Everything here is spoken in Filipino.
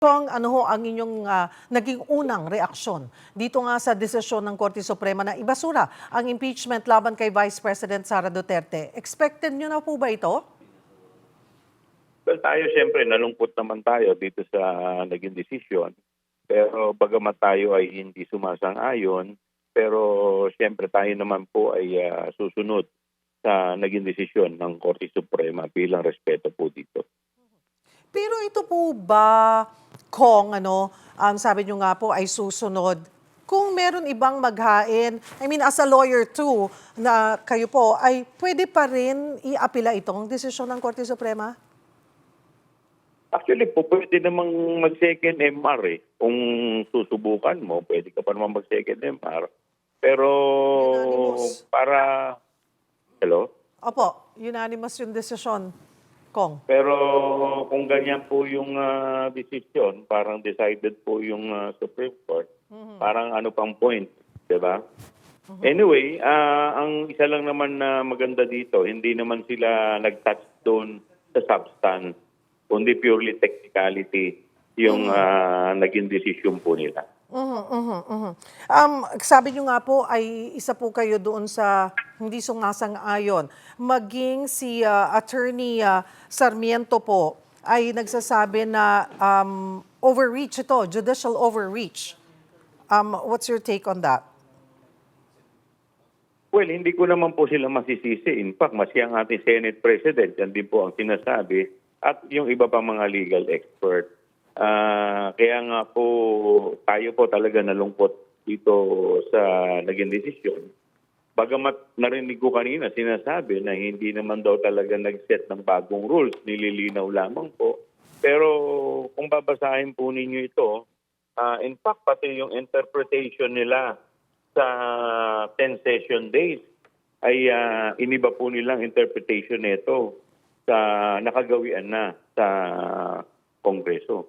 Ano ho ang inyong naging unang reaksyon dito nga sa desisyon ng Korte Suprema na ibasura ang impeachment laban kay Vice President Sara Duterte? Expected nyo na po ba ito? Well, tayo siyempre nalungkot naman tayo dito sa naging desisyon. Pero bagamat tayo ay hindi sumasang-ayon, pero siyempre tayo naman po ay susunod sa naging desisyon ng Korte Suprema bilang respeto po dito. Pero ito po ba, Kong, ang sabi nyo nga po ay susunod, kung meron ibang maghain, I mean as a lawyer too, na kayo po, ay pwede pa rin i-apila itong desisyon ng Korte Suprema? Actually po, pwede namang mag-second MR eh. Kung susubukan mo, pwede ka pa naman mag-second MR. Pero Unanimous. para... Hello? Opo, unanimous yung desisyon, Kong. Pero kung ganyan po yung desisyon, parang decided po yung Supreme Court, parang ano pang point, di ba? Anyway, ang isa lang naman na maganda dito, hindi naman sila nag-touch doon sa substance, kundi purely technicality yung naging desisyon po nila. Sabi nyo nga po ay isa po kayo doon sa hindi sumasang-ayon. Maging si Attorney Sarmiento po ay nagsasabi na overreach ito, judicial overreach. What's your take on that? Well, hindi ko naman po sila masisisi. In fact, masya ang ating Senate President, yan din po ang sinasabi, at yung iba pa mga legal expert. Kaya nga po, tayo po talaga nalungkot dito sa naging desisyon. Bagamat narinig ko kanina, sinasabi na hindi naman daw talaga nag-set ng bagong rules, nililinaw lamang po. Pero kung babasahin po ninyo ito, in fact, pati yung interpretation nila sa 10 session days ay iniba po nilang interpretation nito sa nakagawian na sa Kongreso.